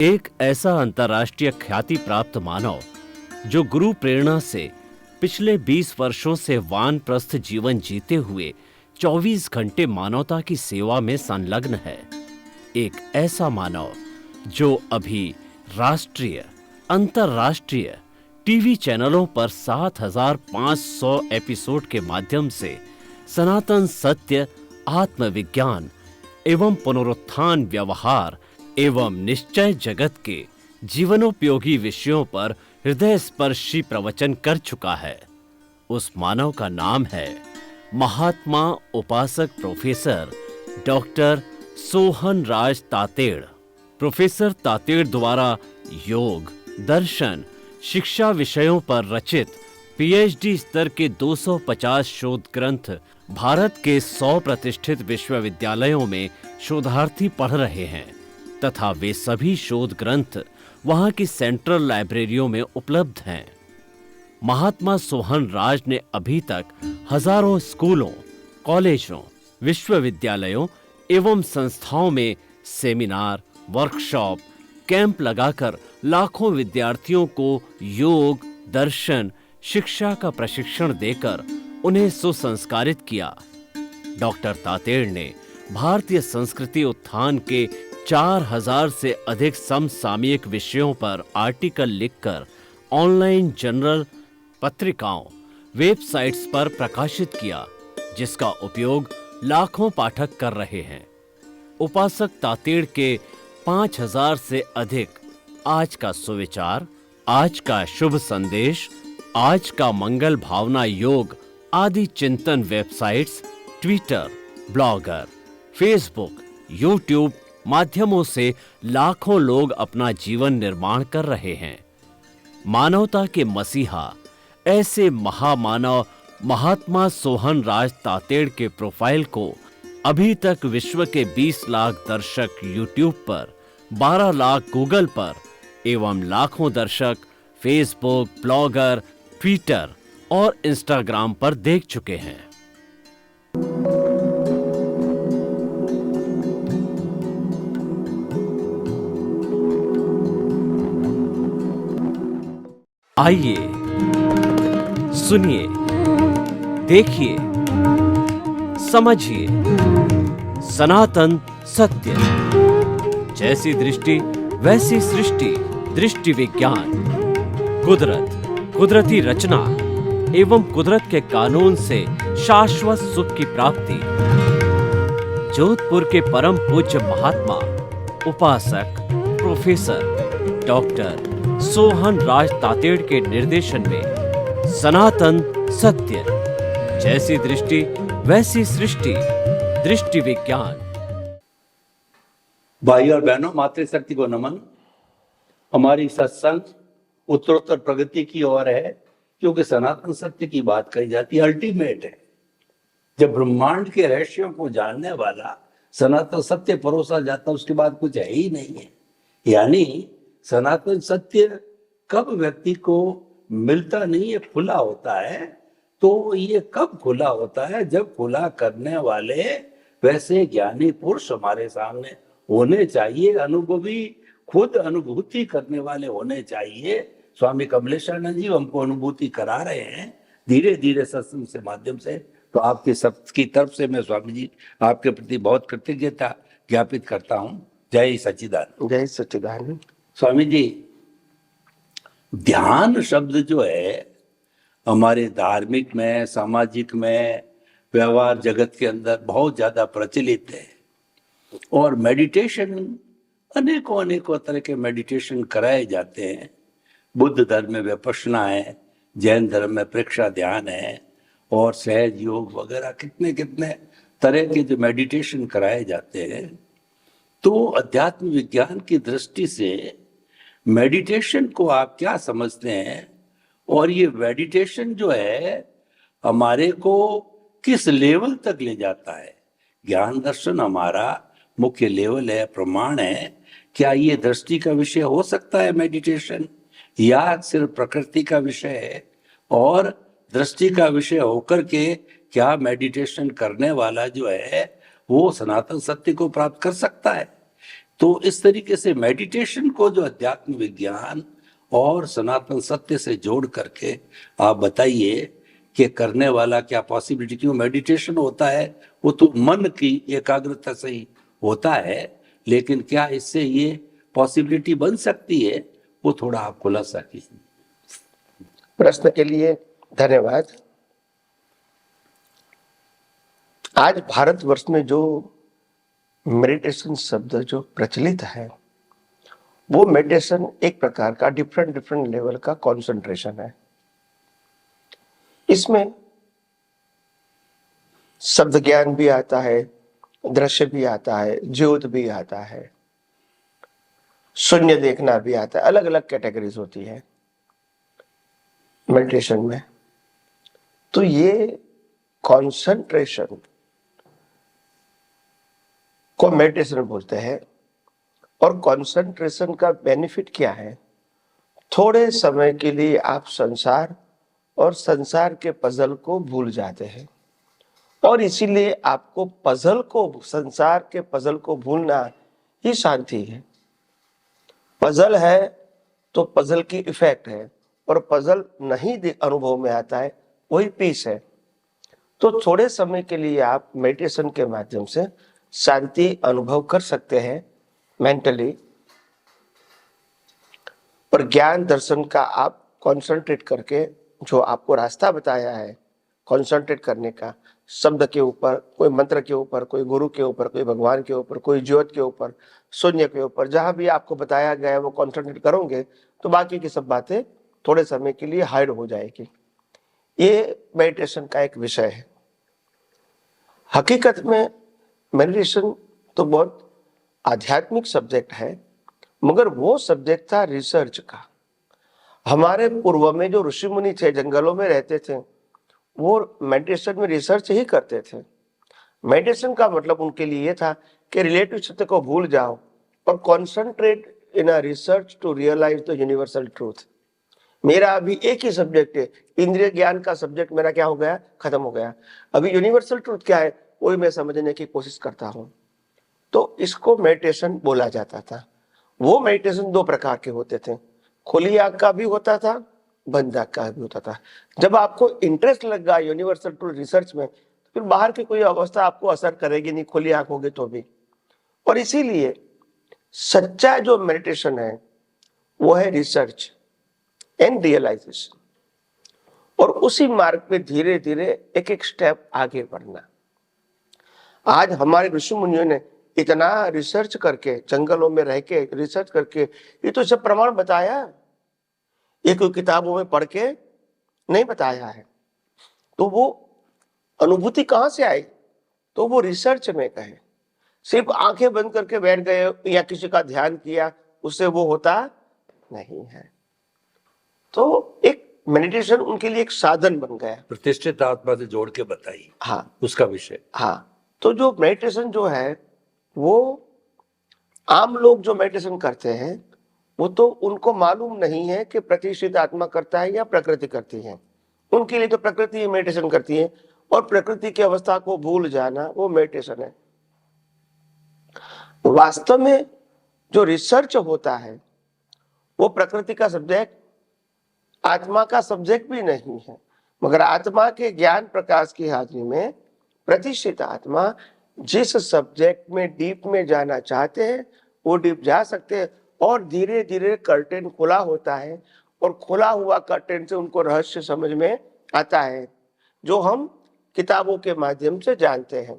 एक ऐसा अंतर्राष्ट्रीय ख्याति प्राप्त मानव जो गुरु प्रेरणा से पिछले 20 वर्षों से वानप्रस्थ जीवन जीते हुए 24 घंटे मानवता की सेवा में संलग्न है। एक ऐसा मानव जो अभी राष्ट्रीय, अंतर्राष्ट्रीय टीवी चैनलों पर 7,500 एपिसोड के माध्यम से सनातन सत्य, आत्मविज्ञान एवं पुनरुत्थान, व्यवहार एवं निश्चय जगत के जीवनोपयोगी विषयों पर हृदय स्पर्शी प्रवचन कर चुका है। उस मानव का नाम है महात्मा उपासक प्रोफेसर डॉक्टर सोहन राज तातेड़। प्रोफेसर तातेड़ द्वारा योग, दर्शन, शिक्षा विषयों पर रचित पीएचडी स्तर के 250 शोध ग्रंथ भारत के 100 प्रतिष्ठित विश्वविद्यालयों में शोधार्थी पढ़ रहे हैं तथा वे सभी शोध ग्रंथ वहां की सेंट्रल लाइब्रेरियों में उपलब्ध हैं। महात्मा सोहन राज ने अभी तक हजारों स्कूलों, कॉलेजों, विश्वविद्यालयों एवं संस्थाओं में सेमिनार, वर्कशॉप, कैंप लगाकर लाखों विद्यार्थियों को योग, दर्शन, शिक्षा का प्रशिक्षण देकर उन्हें सुसंस्कारित किया। डॉक्टर तातेड़ ने भारतीय संस्कृति उत्थान के 4,000 से अधिक समसामयिक विषयों पर आर्टिकल लिखकर ऑनलाइन जर्नल, पत्रिकाओं, वेबसाइट्स पर प्रकाशित किया, जिसका उपयोग लाखों पाठक कर रहे हैं। उपासक तातेड़ के 5,000 से अधिक आज का सुविचार, आज का शुभ संदेश, आज का मंगल भावना योग आदि चिंतन websites, Twitter, blogger, Facebook, YouTube माध्यमों से लाखों लोग अपना जीवन निर्माण कर रहे हैं। मानवता के मसीहा ऐसे महामानव महात्मा सोहन राज तातेड़ के प्रोफाइल को अभी तक विश्व के 20 लाख दर्शक यूट्यूब पर, 12 लाख गूगल पर एवं लाखों दर्शक फेसबुक, ब्लॉगर, ट्विटर और इंस्टाग्राम पर देख चुके हैं। आइए, सुनिए, देखिए, समझिए सनातन सत्य। जैसी दृष्टि वैसी सृष्टि, दृष्टि विज्ञान, कुदरत, कुदरती रचना एवं कुदरत के कानून से शाश्वत सुख की प्राप्ति। जोधपुर के परम पूज्य महात्मा उपासक प्रोफेसर डॉक्टर सोहन राज तातेड़ के निर्देशन में सनातन सत्य, जैसी दृष्टि वैसी सृष्टि, दृष्टि विज्ञान। भाई और बहनों, मातृशक्ति को नमन। हमारी सत्संग उत्तरोत्तर प्रगति की ओर है, क्योंकि सनातन सत्य की बात कही जाती है, अल्टीमेट है। जब ब्रह्मांड के रहस्यों को जानने वाला सनातन सत्य परोसा जाता, उसके बाद कुछ है ही नहीं है। यानी सनातन सत्य कब व्यक्ति को मिलता नहीं है, खुला होता है। तो ये कब खुला होता है? जब खुला करने वाले वैसे ज्ञानी पुरुष हमारे सामने होने चाहिए, अनुभवी, खुद अनुभूति करने वाले होने चाहिए। स्वामी कमलेशानंद जी हमको अनुभूति करा रहे हैं धीरे धीरे सत्संग से माध्यम से। तो आपके सबकी तरफ से मैं स्वामी जी आपके प्रति बहुत कृतज्ञता ज्ञापित करता हूँ। जय सच्चिदानंद। जय सच्चिदानंद। स्वामी जी, ध्यान शब्द जो है हमारे धार्मिक में, सामाजिक में, व्यवहार जगत के अंदर बहुत ज्यादा प्रचलित है। और मेडिटेशन, अनेकों अनेकों तरह के मेडिटेशन कराए जाते हैं। बुद्ध धर्म में विपश्यना है, जैन धर्म में प्रेक्षा ध्यान है और सहज योग वगैरह कितने कितने तरह के जो मेडिटेशन कराए जाते हैं। तो अध्यात्म विज्ञान की दृष्टि से मेडिटेशन को आप क्या समझते हैं? और ये मेडिटेशन जो है हमारे को किस लेवल तक ले जाता है? ज्ञान दर्शन हमारा मुख्य लेवल है, प्रमाण है। क्या ये दृष्टि का विषय हो सकता है मेडिटेशन, या सिर्फ प्रकृति का विषय है? और दृष्टि का विषय होकर के क्या मेडिटेशन करने वाला जो है वो सनातन सत्य को प्राप्त कर सकता है? तो इस तरीके से मेडिटेशन को जो अध्यात्म विज्ञान और सनातन सत्य से जोड़ करके आप बताइए कि करने वाला क्या पॉसिबिलिटी, क्यों मेडिटेशन होता है वो तो मन की एकाग्रता से ही होता है, लेकिन क्या इससे ये पॉसिबिलिटी बन सकती है, वो थोड़ा आप खुलासा कीजिए। प्रश्न के लिए धन्यवाद। आज भारतवर्ष में जो मेडिटेशन शब्द जो प्रचलित है, वो मेडिटेशन एक प्रकार का डिफरेंट लेवल का कंसंट्रेशन है। इसमें शब्द ज्ञान भी आता है, दृश्य भी आता है, ज्योत भी आता है, शून्य देखना भी आता है, अलग अलग कैटेगरीज होती है मेडिटेशन में। तो ये कंसंट्रेशन को मेडिटेशन बोलते हैं। और कंसंट्रेशन का बेनिफिट क्या है? थोड़े समय के लिए आप संसार और संसार के पजल को भूल जाते हैं, और इसीलिए आपको पजल को, संसार के पजल को भूलना ही शांति है। पजल है तो पजल की इफेक्ट है, और पजल नहीं अनुभव में आता है, वही पीस है। तो थोड़े समय के लिए आप मेडिटेशन के माध्यम से शांति अनुभव कर सकते हैं मेंटली, और ज्ञान दर्शन का आप कंसंट्रेट करके जो आपको रास्ता बताया है कंसंट्रेट करने का, शब्द के ऊपर, कोई मंत्र के ऊपर, कोई गुरु के ऊपर, कोई भगवान के ऊपर, कोई ज्योत के ऊपर, शून्य के ऊपर, जहां भी आपको बताया गया है वो कंसंट्रेट करोगे तो बाकी की सब बातें थोड़े समय के लिए हाइड हो जाएगी। ये मेडिटेशन का एक विषय है। हकीकत में मेडिटेशन तो बहुत आध्यात्मिक सब्जेक्ट है, मगर वो सब्जेक्ट था रिसर्च का। हमारे पूर्व में जो ऋषि मुनि थे, जंगलों में रहते थे, वो मेडिटेशन में रिसर्च ही करते थे। मेडिटेशन का मतलब उनके लिए ये था कि रिलेटिव सत्य को भूल जाओ और concentrate in a research to realize the universal truth. मेरा अभी एक ही सब्जेक्ट है, इंद्रिय ज्ञान का सब्जेक्ट मेरा क्या हो गया, खत्म हो गया। अभी यूनिवर्सल ट्रूथ क्या है वही मैं समझने की कोशिश करता हूं। तो इसको मेडिटेशन बोला जाता था। वो मेडिटेशन दो प्रकार के होते थे, खुली आंख का भी होता था, बंद आंख का भी होता था। जब आपको इंटरेस्ट लग गया यूनिवर्सल ट्रूथ रिसर्च में, तो फिर बाहर की कोई अवस्था आपको असर करेगी नहीं, खुली आंख होगी तो भी। और इसीलिए सच्चा जो मेडिटेशन है वो है रिसर्च एंड रियलाइजेशन, और उसी मार्ग पे धीरे धीरे एक एक स्टेप आगे बढ़ना। आज हमारे ऋषि मुनियों ने इतना रिसर्च करके, जंगलों में रह के रिसर्च करके ये तो सब प्रमाण बताया, ये कोई किताबों में पढ़ के नहीं बताया है। तो वो अनुभूति कहां से आई? तो वो रिसर्च में कहे। सिर्फ आंखें बंद करके बैठ गए या किसी का ध्यान किया, उससे वो होता नहीं है। तो एक मेडिटेशन उनके लिए एक साधन बन गया। प्रतिष्ठित आत्मा से जोड़ के बताइए। हाँ, उसका विषय। हाँ, तो जो मेडिटेशन जो है वो आम लोग जो मेडिटेशन करते हैं वो तो उनको मालूम नहीं है कि प्रतिष्ठित आत्मा करता है या प्रकृति करती है। उनके लिए तो प्रकृति मेडिटेशन करती है, और प्रकृति की अवस्था को भूल जाना वो मेडिटेशन है। वास्तव में जो रिसर्च होता है वो प्रकृति का सब्जेक्ट, आत्मा का सब्जेक्ट भी नहीं है, मगर आत्मा के ज्ञान प्रकाश की हाजिरी में प्रतिष्ठित आत्मा जिस सब्जेक्ट में डीप में जाना चाहते हैं वो डीप जा सकते हैं, और धीरे धीरे कर्टेन खुला होता है, और खुला हुआ कर्टेन से उनको रहस्य समझ में आता है जो हम किताबों के माध्यम से जानते हैं।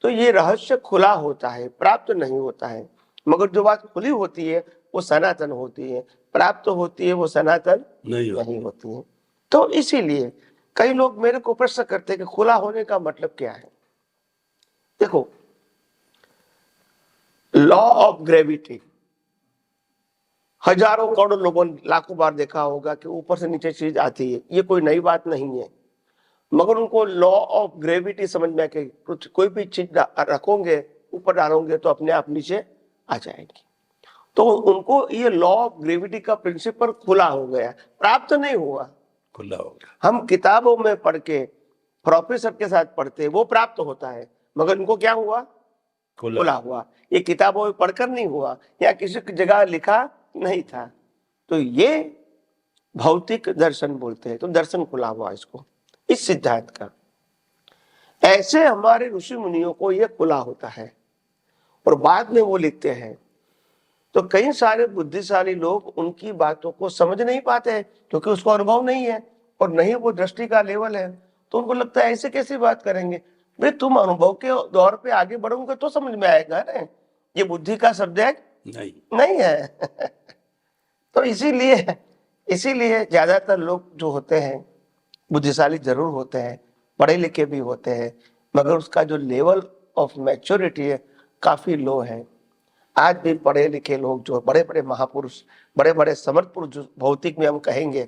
तो ये रहस्य खुला होता है, प्राप्त नहीं होता है, मगर जो बात खुली होती है वो सनातन होती है, प्राप्त होती है वो सनातन नहीं होती है। तो इसीलिए कई लोग मेरे को प्रश्न करते हैं कि खुला होने का मतलब क्या है। देखो, लॉ ऑफ ग्रेविटी हजारों करोड़ों लोगों ने लाखों बार देखा होगा कि ऊपर से नीचे चीज आती है, ये कोई नई बात नहीं है, मगर उनको लॉ ऑफ ग्रेविटी समझ में आके कोई भी चीज रखोगे, ऊपर डालोगे तो अपने आप नीचे आ जाएगी। तो उनको ये लॉ ऑफ ग्रेविटी का प्रिंसिपल खुला हो गया, प्राप्त नहीं हुआ, खुला हो गया। हम किताबों में पढ़ के प्रोफेसर के साथ पढ़ते वो प्राप्त होता है, मगर इनको क्या हुआ, खुला हुआ। ये किताबों में पढ़कर नहीं हुआ या किसी की जगह लिखा नहीं था। तो ये भौतिक दर्शन बोलते हैं। तो दर्शन खुला हुआ इसको, इस सिद्धांत का। ऐसे हमारे ऋषि मुनियों को ये खुला होता है और बाद में वो लिखते हैं। तो कई सारे बुद्धिशाली लोग उनकी बातों को समझ नहीं पाते हैं क्योंकि उसको अनुभव नहीं है और नहीं वो दृष्टि का लेवल है। तो उनको लगता है ऐसे कैसी बात करेंगे। भाई तुम अनुभव के दौर पे आगे बढ़ोगे तो समझ में आएगा ना, ये बुद्धि का सब्जेक्ट नहीं है। तो इसीलिए ज्यादातर लोग जो होते हैं बुद्धिशाली जरूर होते हैं, पढ़े लिखे भी होते हैं, मगर उसका जो लेवल ऑफ मैच्योरिटी है काफी लो है। आज भी पढ़े लिखे लोग जो बड़े बड़े महापुरुष, बड़े बड़े समर्थ पुरुष जो भौतिक में हम कहेंगे,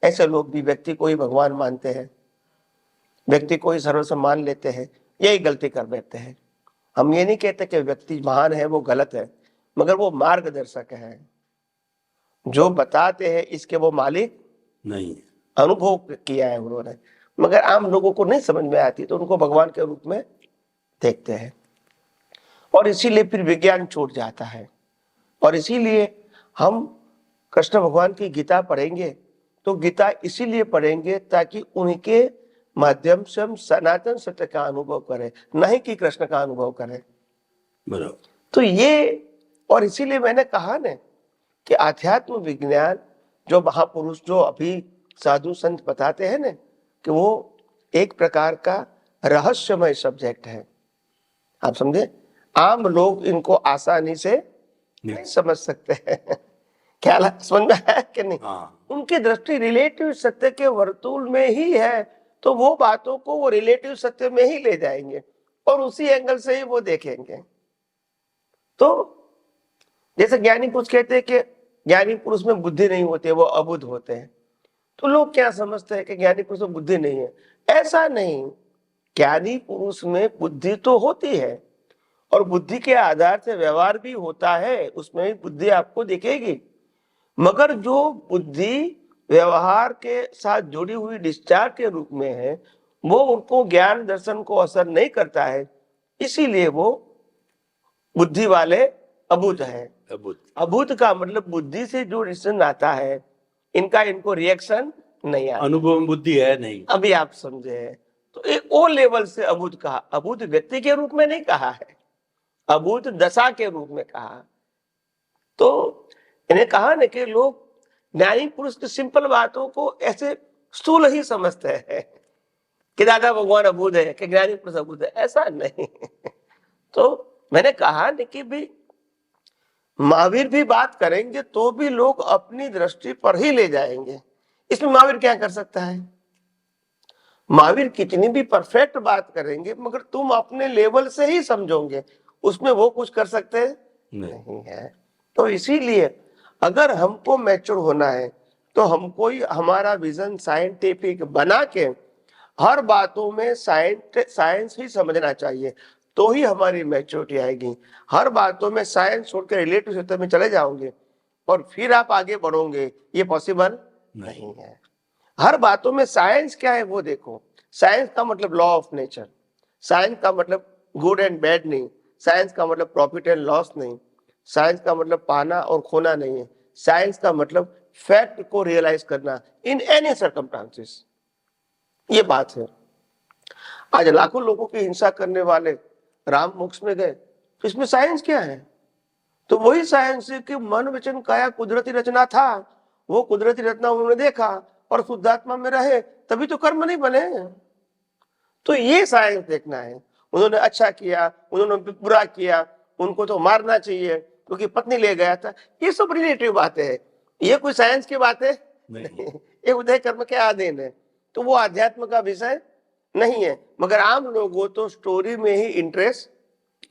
ऐसे लोग भी व्यक्ति को ही भगवान मानते हैं, व्यक्ति को ही सर्वस्व मान लेते हैं। यही गलती कर बैठते हैं। हम ये नहीं कहते कि व्यक्ति महान है वो गलत है, मगर वो मार्गदर्शक है। जो बताते हैं इसके वो मालिक नहीं, अनुभव किया है उन्होंने, मगर आम लोगों को नहीं समझ में आती तो उनको भगवान के रूप में देखते हैं। और इसीलिए फिर विज्ञान छूट जाता है। और इसीलिए हम कृष्ण भगवान की गीता पढ़ेंगे तो गीता इसीलिए पढ़ेंगे ताकि उनके माध्यम से हम सनातन सत्य का अनुभव करें, नहीं कि कृष्ण का अनुभव करें। बराबर। तो ये, और इसीलिए मैंने कहा ना कि आध्यात्म विज्ञान जो महापुरुष जो अभी साधु संत बताते हैं ना कि वो एक प्रकार का रहस्यमय सब्जेक्ट है। आप समझे, आम लोग इनको आसानी से नहीं समझ सकते हैं। क्या समझ में आया कि नहीं? उनकी दृष्टि रिलेटिव सत्य के वर्तुल में ही है, तो वो बातों को वो रिलेटिव सत्य में ही ले जाएंगे और उसी एंगल से ही वो देखेंगे। तो जैसे ज्ञानी पुरुष कहते हैं कि ज्ञानी पुरुष में बुद्धि नहीं होती है, वो अबुद्ध होते हैं। तो लोग क्या समझते हैं कि ज्ञानी पुरुष में बुद्धि नहीं है। ऐसा नहीं, ज्ञानी पुरुष में बुद्धि तो होती है और बुद्धि के आधार से व्यवहार भी होता है, उसमें भी बुद्धि आपको दिखेगी। मगर जो बुद्धि व्यवहार के साथ जुड़ी हुई डिस्चार्ज के रूप में है, वो उनको ज्ञान दर्शन को असर नहीं करता है, इसीलिए वो बुद्धि वाले अबुद्ध है। अबुद्ध का मतलब बुद्धि से जो रिएक्शन आता है इनको रिएक्शन नहीं आता, अनुभव में बुद्धि है नहीं। अभी आप समझे। तो एक ओ लेवल से अबुद्ध कहा, अबुद्ध व्यक्ति के रूप में नहीं कहा है, अबुद्ध दशा के रूप में कहा। तो इन्हें कहा ना कि लोग ज्ञानी पुरुष की सिंपल बातों को ऐसे स्थूल ही समझते हैं कि दादा भगवान अबुद्ध है, कि ज्ञानी पुरुष अबुद्ध है, ऐसा नहीं। तो मैंने कहा ना कि भी महावीर भी बात करेंगे तो भी लोग अपनी दृष्टि पर ही ले जाएंगे। इसमें महावीर क्या कर सकता है? महावीर कितनी भी परफेक्ट बात करेंगे मगर तुम अपने लेवल से ही समझोगे, उसमें वो कुछ कर सकते नहीं है। तो इसीलिए अगर हमको मैच्योर होना है तो हमको ही हमारा विजन साइंटिफिक बना के हर बातों में साइंस ही समझना चाहिए, तो ही हमारी मैच्योरिटी आएगी। हर बातों में साइंस छोड़कर रिलेटिव सत्य में चले जाओगे और फिर आप आगे बढ़ोगे, ये पॉसिबल नहीं है। हर बातों में साइंस क्या है वो देखो। साइंस का मतलब लॉ ऑफ नेचर, साइंस का मतलब गुड एंड बैड नहीं, साइंस का मतलब प्रॉफिट एंड लॉस नहीं, साइंस का मतलब पाना और खोना नहीं है। साइंस का मतलब फैक्ट को रियलाइज करना इन एनी सर्कमस्टांसेस, ये बात है। आज लाखों लोगों की हिंसा करने वाले राम मोक्ष में गए, तो इसमें साइंस क्या है? तो वही साइंस है कि मन वचन काया कुदरती रचना था, वो कुदरती रचना उन्होंने देखा और शुद्धात्मा में रहे, तभी तो कर्म नहीं बने। तो ये साइंस देखना है। उन्होंने अच्छा किया, उन्होंने बुरा किया, उनको तो मारना चाहिए क्योंकि पत्नी ले गया था, ये सब रिलेटिव बातें है, ये कोई साइंस की बातें नहीं। ये उदय कर्म के अधीन है, तो वो अध्यात्म का विषय नहीं है। मगर आम लोगों तो स्टोरी में ही इंटरेस्ट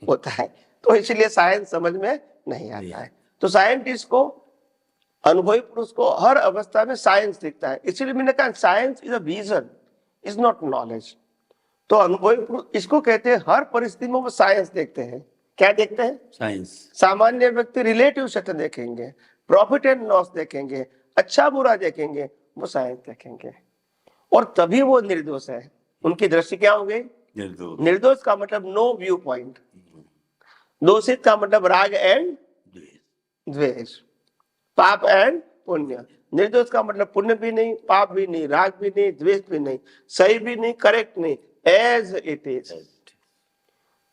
होता है, तो इसलिए साइंस समझ में नहीं आता है। तो साइंटिस्ट को, अनुभवी पुरुष को हर अवस्था में साइंस दिखता है। इसीलिए मैंने कहा science is a vision, is not knowledge. तो अनुभवी पुरुष इसको कहते हैं हर परिस्थिति में वो साइंस देखते हैं। क्या देखते हैं? साइंस। सामान्य व्यक्ति रिलेटिव सत्य देखेंगे, प्रॉफिट एंड लॉस देखेंगे, अच्छा बुरा देखेंगे, वो साइंस देखेंगे और तभी वो निर्दोष है। उनकी दृष्टि क्या हो गई? निर्दोष। निर्दोष का मतलब नो व्यू पॉइंट। दोषित का मतलब राग एंड द्वेष, पाप एंड पुण्य। निर्दोष का मतलब पुण्य भी नहीं, पाप भी नहीं, राग भी नहीं, द्वेष भी नहीं, सही भी नहीं, करेक्ट नहीं, एज इट इज।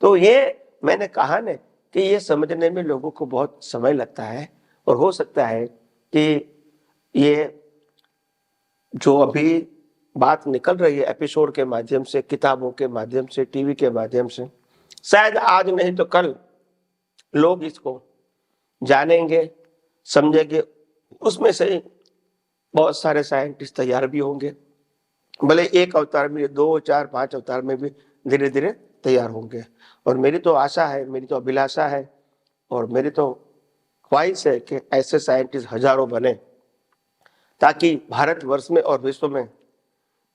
तो ये मैंने कहा ना कि ये समझने में लोगों को बहुत समय लगता है, और हो सकता है कि ये जो अभी बात निकल रही है एपिसोड के माध्यम से, किताबों के माध्यम से, टीवी के माध्यम से, शायद आज नहीं तो कल लोग इसको जानेंगे, समझेंगे। उसमें से बहुत सारे साइंटिस्ट तैयार भी होंगे, भले एक अवतार में, 2, 4, 5 अवतार में भी धीरे धीरे तैयार होंगे। और मेरी तो आशा है, मेरी तो अभिलाषा है, और मेरी तो ख्वाहिश है कि ऐसे साइंटिस्ट हजारों बने, ताकि भारतवर्ष में और विश्व में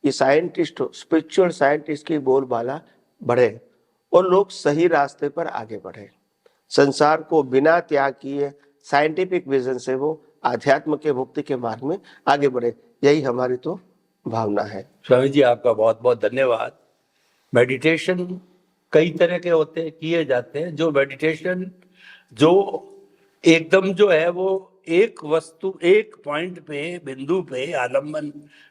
ये साइंटिस्ट, स्पिरिचुअल साइंटिस्ट की बोलबाला बढ़े और लोग सही रास्ते पर आगे बढ़े। संसार को बिना त्याग किए साइंटिफिक विजन से वो आध्यात्म के मुक्ति के मार्ग में आगे बढ़े, यही हमारी तो भावना है। स्वामी जी आपका बहुत बहुत धन्यवाद। मेडिटेशन कई तरह के होते हैं, किए जाते हैं। जो मेडिटेशन जो एकदम जो है वो एक वस्तु, एक पॉइंट पे, बिंदु पे, आलम्बन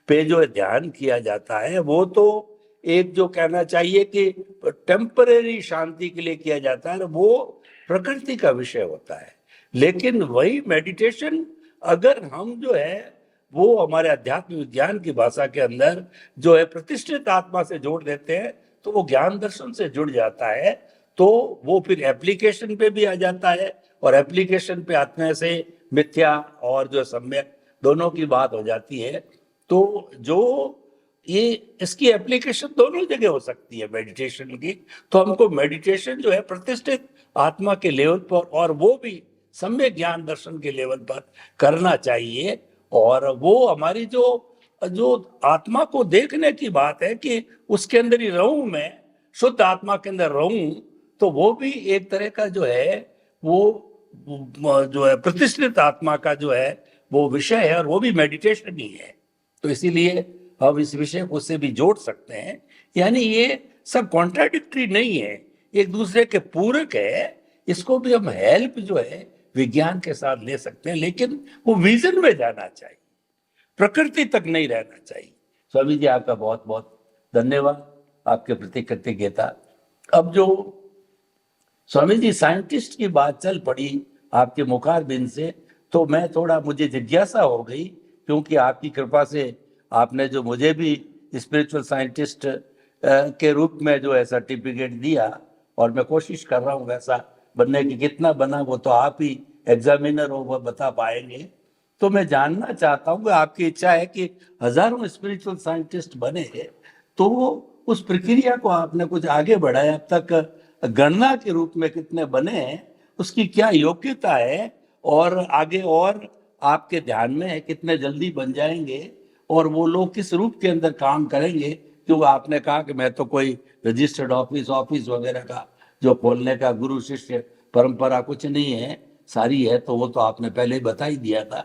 पे जो ध्यान किया जाता है, वो तो एक जो कहना चाहिए कि टेम्परेरी शांति के लिए किया जाता है, वो प्रकृति का विषय होता है। लेकिन वही मेडिटेशन अगर हम जो है वो हमारे अध्यात्म विज्ञान की भाषा के अंदर जो है प्रतिष्ठित आत्मा से जोड़ देते हैं, तो वो ज्ञान दर्शन से जुड़ जाता है। तो वो फिर एप्लीकेशन पे भी आ जाता है, और एप्लीकेशन पे आत्मा से मिथ्या और जो सम्यक दोनों की बात हो जाती है। तो जो ये इसकी एप्लीकेशन दोनों जगह हो सकती है मेडिटेशन की। तो हमको मेडिटेशन जो है प्रतिष्ठित आत्मा के लेवल पर, और वो भी सम्यक ज्ञान दर्शन के लेवल पर करना चाहिए। और वो हमारी जो जो आत्मा को देखने की बात है कि उसके अंदर ही रहूं मैं, शुद्ध आत्मा के अंदर रहूं, तो वो भी एक तरह का जो है वो जो है प्रतिष्ठित आत्मा का जो है वो विषय है, और वो भी मेडिटेशन ही है। तो इसीलिए हम इस विषय को उससे भी जोड़ सकते हैं। यानी ये सब कॉन्ट्राडिक्टरी नहीं है, एक दूसरे के पूरक है। इसको भी हम हेल्प जो है विज्ञान के साथ ले सकते हैं, लेकिन वो विजन में जाना चाहिए, प्रकृति तक नहीं रहना चाहिए। स्वामी जी आपका बहुत बहुत धन्यवाद, आपके प्रति कृतज्ञता। अब जो स्वामी जी साइंटिस्ट की बात चल पड़ी आपके मुखारबिंद से, तो मैं थोड़ा, मुझे जिज्ञासा हो गई, क्योंकि आपकी कृपा से आपने जो मुझे भी स्पिरिचुअल साइंटिस्ट के रूप में जो है सर्टिफिकेट दिया, और मैं कोशिश कर रहा हूँ वैसा बनने की। कितना बना वो तो आप ही एग्जामिनर हो, वो बता पाएंगे। तो मैं जानना चाहता हूँ कि आपकी इच्छा है कि हजारों स्पिरिचुअल साइंटिस्ट बने, तो उस प्रक्रिया को आपने कुछ आगे बढ़ाया, अब तक गणना के रूप में कितने बने हैं, उसकी क्या योग्यता है, और आगे और आपके ध्यान में है कितने जल्दी बन जाएंगे, और वो लोग किस रूप के अंदर काम करेंगे। क्योंकि आपने कहा कि मैं तो कोई रजिस्टर्ड ऑफिस वगैरह का जो खोलने का गुरु शिष्य परंपरा कुछ नहीं है, सारी है, तो वो तो आपने पहले ही बता ही दिया था।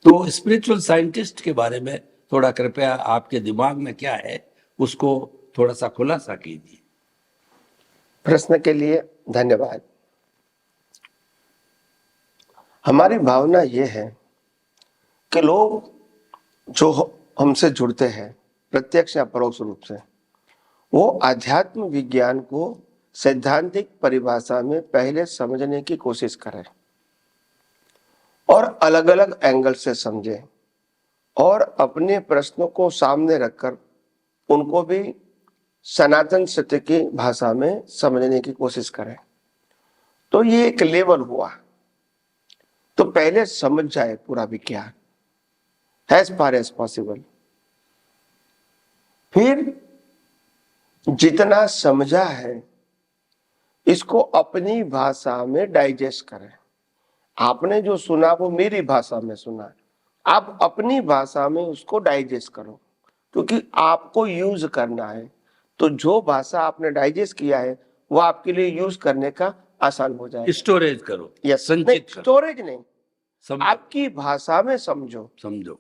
तो स्पिरिचुअल साइंटिस्ट के बारे में थोड़ा कृपया आपके दिमाग में क्या है उसको थोड़ा सा खुलासा कीजिए। प्रश्न के लिए धन्यवाद। हमारी भावना ये है कि लोग जो हमसे जुड़ते हैं प्रत्यक्ष या परोक्ष रूप से, वो आध्यात्म विज्ञान को सैद्धांतिक परिभाषा में पहले समझने की कोशिश करें, और अलग अलग एंगल से समझें, और अपने प्रश्नों को सामने रखकर उनको भी सनातन सत्य की भाषा में समझने की कोशिश करें। तो ये एक लेवल हुआ। तो पहले समझ जाए पूरा विज्ञान एज फार एज पॉसिबल, फिर जितना समझा है इसको अपनी भाषा में डाइजेस्ट करें। आपने जो सुना वो मेरी भाषा में सुना, आप अपनी भाषा में उसको डाइजेस्ट करो, क्योंकि आपको यूज करना है। तो जो भाषा आपने डाइजेस्ट किया है वो आपके लिए यूज करने का आसान हो जाए। स्टोरेज करो, यस, संचित करो। स्टोरेज नहीं, आपकी भाषा में समझो।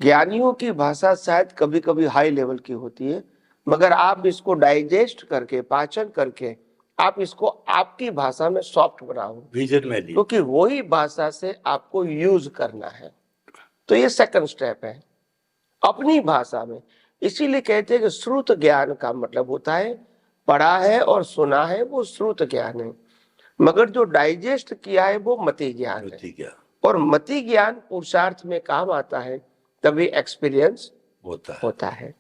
ज्ञानियों की भाषा शायद कभी कभी हाई लेवल की होती है, मगर आप इसको डाइजेस्ट करके, पाचन करके आप इसको आपकी भाषा में सॉफ्ट बनाओ, विजन में ली। क्योंकि वही भाषा से आपको यूज करना है। तो ये सेकंड स्टेप है, अपनी भाषा में। इसीलिए कहते हैं कि श्रुत ज्ञान का मतलब होता है पढ़ा है और सुना है, वो श्रुत ज्ञान है, मगर जो डाइजेस्ट किया है वो मति ज्ञान है। ठीक है, और मति ज्ञान पुरुषार्थ में काम आता है, तभी एक्सपीरियंस होता है।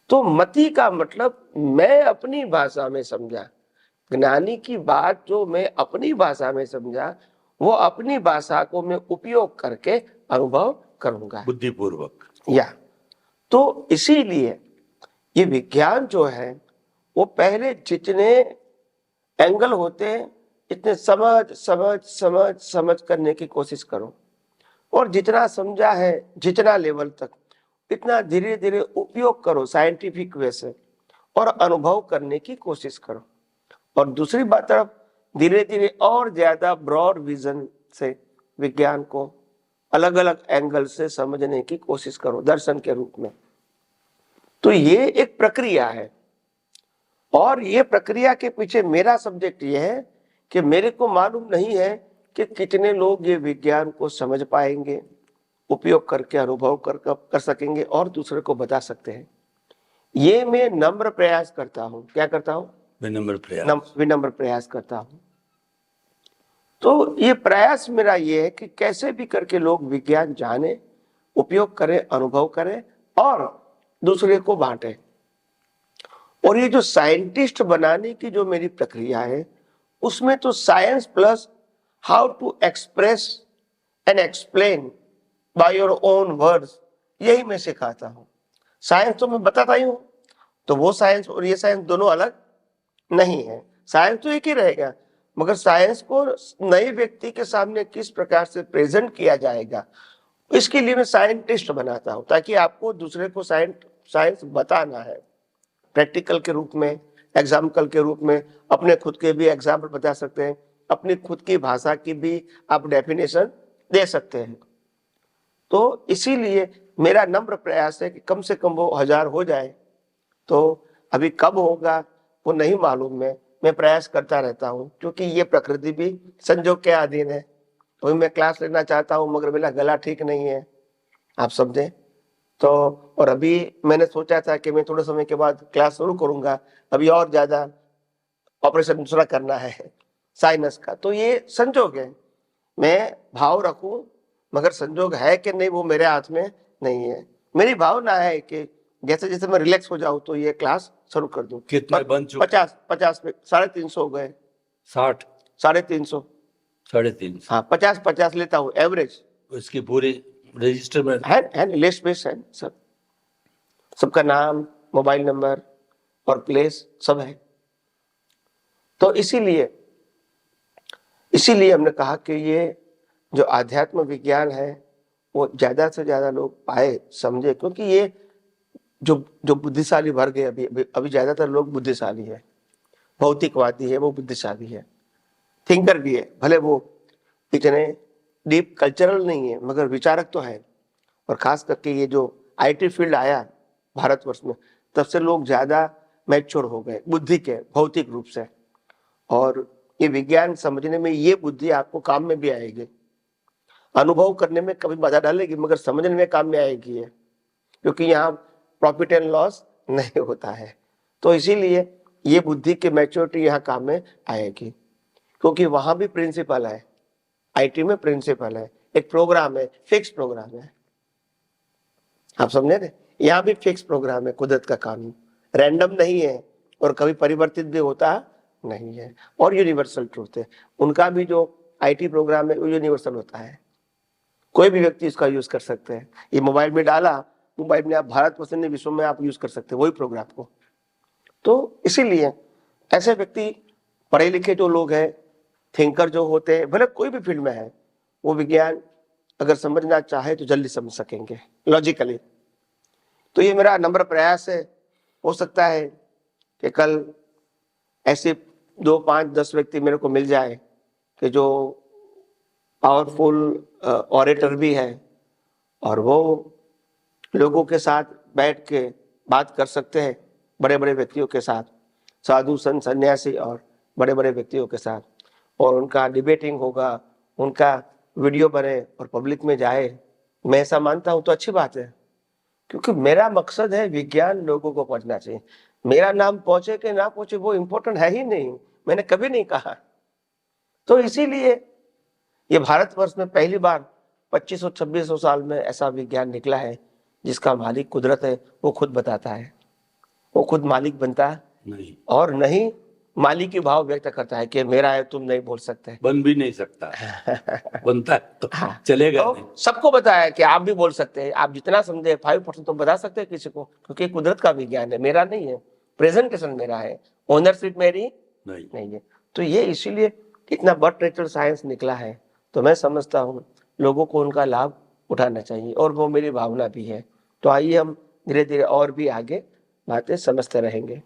तो मति का मतलब मैं अपनी भाषा में समझा, ज्ञानी की बात जो मैं अपनी भाषा में समझा, वो अपनी भाषा को मैं उपयोग करके अनुभव करूंगा बुद्धिपूर्वक। या तो इसीलिए ये विज्ञान जो है वो पहले जितने एंगल होते हैं इतने समझ समझ समझ समझ करने की कोशिश करो, और जितना समझा है जितना लेवल तक, इतना धीरे धीरे उपयोग करो साइंटिफिक वे से, और अनुभव करने की कोशिश करो। और दूसरी बात तरफ धीरे धीरे और ज्यादा ब्रॉड विजन से विज्ञान को अलग अलग एंगल से समझने की कोशिश करो दर्शन के रूप में। तो ये एक प्रक्रिया है, और ये प्रक्रिया के पीछे मेरा सब्जेक्ट ये है कि मेरे को मालूम नहीं है कि कितने लोग ये विज्ञान को समझ पाएंगे, उपयोग करके अनुभव कर सकेंगे और दूसरे को बता सकते हैं। ये मैं नम्र प्रयास करता हूँ। क्या करता हूँ? विनम्र प्रयास करता हूँ। तो ये प्रयास मेरा ये है कि कैसे भी करके लोग विज्ञान जाने, उपयोग करें, अनुभव करें और दूसरे को बांटे। और ये जो साइंटिस्ट बनाने की जो मेरी प्रक्रिया है, उसमें तो science plus how to express and explain by your own words, यही मैं सिखाता हूँ। साइंस तो मैं बताता ही हूँ, तो वो साइंस और ये साइंस दोनों अलग नहीं है। साइंस तो एक ही रहेगा, मगर साइंस को नए व्यक्ति के सामने किस प्रकार से प्रेजेंट किया जाएगा, इसके लिए मैं साइंटिस्ट बनाता हूँ, ताकि आपको दूसरे को साइंस बताना है प्रैक्टिकल के रूप में, एग्जाम्पल के रूप में। अपने खुद के भी एग्जाम्पल बता सकते हैं, अपनी खुद की भाषा की भी आप डेफिनेशन दे सकते हैं। तो इसीलिए मेरा नम्र प्रयास है कि कम से कम वो 1000 हो जाए। तो अभी कब होगा वो नहीं मालूम है, मैं प्रयास करता रहता हूँ, क्योंकि ये प्रकृति भी संजोग के अधीन है। तो मैं क्लास लेना चाहता हूँ, मगर मेरा गला ठीक नहीं है, आप समझे। तो और अभी मैंने सोचा था कि मैं थोड़े समय के बाद क्लास शुरू करूंगा, अभी और ज्यादा ऑपरेशन दूसरा करना है साइनस का। तो ये संजोग है, मैं भाव रखूं, मगर संजोग है कि नहीं वो मेरे हाथ में नहीं है। मेरी भावना है कि जैसे जैसे मैं रिलैक्स हो जाऊं तो ये क्लास शुरू कर दूं। कितने बन चुके? 50 पे 350 हो गए। 60 350 350। हाँ, 50 लेता हूँ एवरेज। इसकी पूरी रजिस्टर में है लिस्ट बेस्ड है सब, सबका नाम, मोबाइल नंबर और प्लेस सब है। तो इसीलिए हमने कहा कि ये जो आध्यात्म विज्ञान है वो ज्यादा से ज्यादा लोग पाए, समझे, क्योंकि ये जो बुद्धिशाली वर्ग है, अभी ज्यादातर लोग बुद्धिशाली है, भौतिकवादी है, वो बुद्धिशाली है, थिंकर भी है, भले वो इतने डीप कल्चरल नहीं है मगर विचारक तो है। और खास करके ये जो आईटी फील्ड आया भारतवर्ष में, तब से लोग ज्यादा मैच्योर हो गए बुद्धि के, भौतिक रूप से। और ये विज्ञान समझने में ये बुद्धि आपको काम में भी आएगी, अनुभव करने में कभी बाधा डालेगी, मगर समझने में काम में आएगी है, क्योंकि यहाँ प्रॉफिट एंड लॉस नहीं होता है। तो इसीलिए ये बुद्धि की मैच्योरिटी यहाँ काम में आएगी, क्योंकि वहां भी प्रिंसिपल है, आईटी में प्रिंसिपल है, एक प्रोग्राम है, फिक्स प्रोग्राम है, आप समझे थे। यहाँ भी फिक्स प्रोग्राम है, कुदरत का कानून रैंडम नहीं है और कभी परिवर्तित भी होता नहीं है। और यूनिवर्सल ट्रूथ है, उनका भी जो आईटी प्रोग्राम है वो यूनिवर्सल होता है, कोई भी व्यक्ति इसका यूज कर सकते हैं। ये मोबाइल में डाला, मोबाइल में आप भारतवर्ष में, विश्व में आप यूज कर सकते हैं वही प्रोग्राम को। तो इसीलिए ऐसे व्यक्ति, पढ़े लिखे जो लोग हैं, थिंकर जो होते हैं, भले कोई भी फील्ड में है, वो विज्ञान अगर समझना चाहे तो जल्दी समझ सकेंगे लॉजिकली। तो ये मेरा नम्र प्रयास है। हो सकता है कि कल ऐसे 2, 5, 10 व्यक्ति मेरे को मिल जाए कि जो पावरफुल ऑरेटर भी है और वो लोगों के साथ बैठ के बात कर सकते हैं, बड़े बड़े व्यक्तियों के साथ, साधु संत सन्यासी और बड़े बड़े व्यक्तियों के साथ, और उनका डिबेटिंग होगा, उनका वीडियो बने और पब्लिक में जाए, मैं ऐसा मानता हूं तो अच्छी बात है, क्योंकि मेरा मकसद है विज्ञान लोगों को पहुंचना चाहिए। मेरा नाम पहुंचे कि ना पहुंचे वो इम्पोर्टेंट है ही नहीं, मैंने कभी नहीं कहा। तो इसीलिए ये भारतवर्ष में पहली बार 2500-2600 साल में ऐसा विज्ञान निकला है जिसका मालिक कुदरत है, वो खुद बताता है, वो खुद मालिक बनता है नहीं, और नहीं मालिक की भाव व्यक्त करता है कि मेरा है, तुम नहीं बोल सकते। बन भी नहीं सकता। बनता है तो चलेगा नहीं। तो सबको बताया कि आप भी बोल सकते हैं, आप जितना समझे 5% तो बता सकते हैं किसी को, क्योंकि कुदरत का विज्ञान है, मेरा नहीं है, प्रेजेंटेशन मेरा है, ओनरशिप मेरी नहीं है। तो ये इसीलिए इतना बर्थ नेचुरल साइंस निकला है। तो मैं समझता हूँ लोगों को उनका लाभ उठाना चाहिए, और वो मेरी भावना भी है। तो आइए हम धीरे धीरे और भी आगे बातें समझते रहेंगे।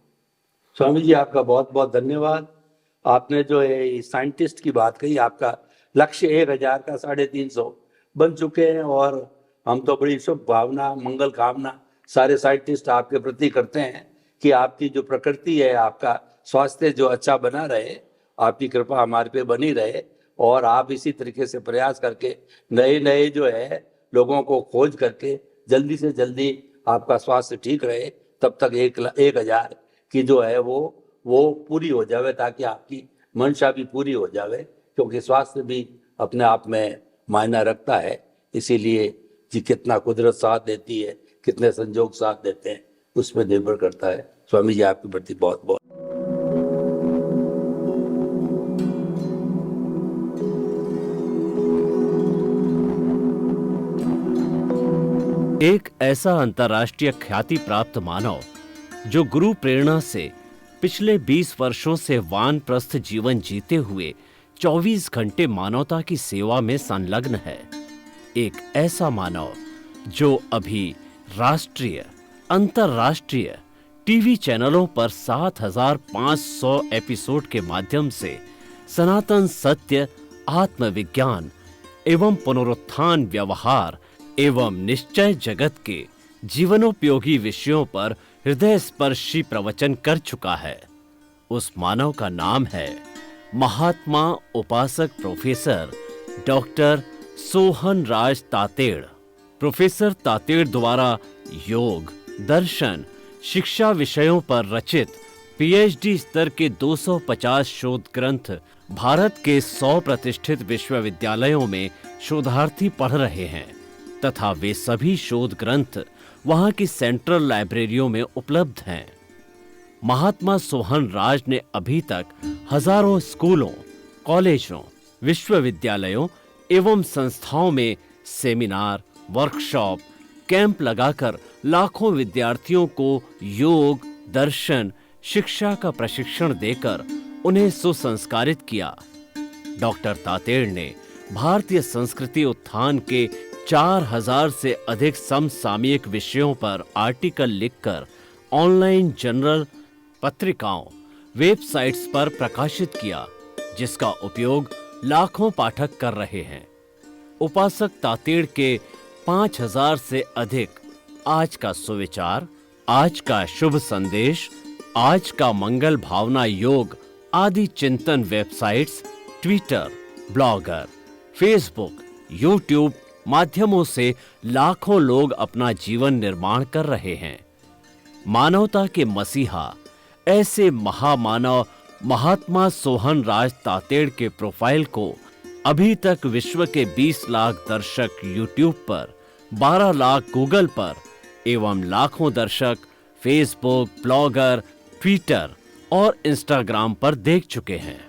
स्वामी जी, आपका बहुत बहुत धन्यवाद। आपने जो है साइंटिस्ट की बात कही, आपका लक्ष्य 1000 का 350 बन चुके हैं, और हम तो बड़ी शुभ भावना, मंगल कामना सारे साइंटिस्ट आपके प्रति करते हैं कि आपकी जो प्रकृति है, आपका स्वास्थ्य जो अच्छा बना रहे, आपकी कृपा हमारे पे बनी रहे, और आप इसी तरीके से प्रयास करके नए नए जो है लोगों को खोज करके जल्दी से जल्दी आपका स्वास्थ्य ठीक रहे, तब तक 1000 की जो है वो पूरी हो जावे, ताकि आपकी मंशा भी पूरी हो जावे, क्योंकि स्वास्थ्य भी अपने आप में मायना रखता है। इसीलिए जी कितना कुदरत साथ देती है, कितने संजोग साथ देते हैं, उसमें निर्भर करता है। स्वामी जी, आपके प्रति बहुत बहुत एक ऐसा अंतर्राष्ट्रीय ख्याति प्राप्त मानव जो गुरु प्रेरणा से पिछले 20 वर्षों से वानप्रस्थ जीवन जीते हुए 24 घंटे मानवता की सेवा में संलग्न है। एक ऐसा मानव जो अभी राष्ट्रीय, अंतर्राष्ट्रीय टीवी चैनलों पर 7500 एपिसोड के माध्यम से सनातन सत्य, आत्मविज्ञान एवं पुनरुत्थान, व्यवहार एवं निश्चय जगत के जीवनोपयोगी विषयों पर हृदय स्पर्शी प्रवचन कर चुका है। उस मानव का नाम है महात्मा उपासक प्रोफेसर डॉक्टर सोहन राज तातेड़। प्रोफेसर तातेड़ द्वारा योग, दर्शन, शिक्षा विषयों पर रचित पीएचडी स्तर के 250 शोध ग्रंथ भारत के 100 प्रतिष्ठित विश्वविद्यालयों में शोधार्थी पढ़ रहे हैं, तथा वे सभी शोध ग्रंथ वहां की सेंट्रल लाइब्रेरियों में उपलब्ध हैं। महात्मा सोहन राज ने अभी तक हजारों स्कूलों, कॉलेजों, विश्वविद्यालयों एवं संस्थाओं में सेमिनार, वर्कशॉप, कैंप लगाकर लाखों विद्यार्थियों को योग, दर्शन, शिक्षा का प्रशिक्षण देकर उन्हें सुसंस्कारित किया। डॉक्टर तातेड़ ने भारतीय संस्कृति उत्थान के 4000 से अधिक समसामयिक विषयों पर आर्टिकल लिखकर ऑनलाइन जर्नल, पत्रिकाओं, वेबसाइट्स पर प्रकाशित किया, जिसका उपयोग लाखों पाठक कर रहे हैं। उपासक तातेड़ के 5000 से अधिक आज का सुविचार, आज का शुभ संदेश, आज का मंगल भावना योग आदि चिंतन websites, Twitter, blogger, Facebook, YouTube माध्यमों से लाखों लोग अपना जीवन निर्माण कर रहे हैं। मानवता के मसीहा ऐसे महामानव महात्मा सोहन राज तातेड़ के प्रोफाइल को अभी तक विश्व के 20 लाख दर्शक यूट्यूब पर, 12 लाख गूगल पर एवं लाखों दर्शक फेसबुक, ब्लॉगर, ट्विटर और इंस्टाग्राम पर देख चुके हैं।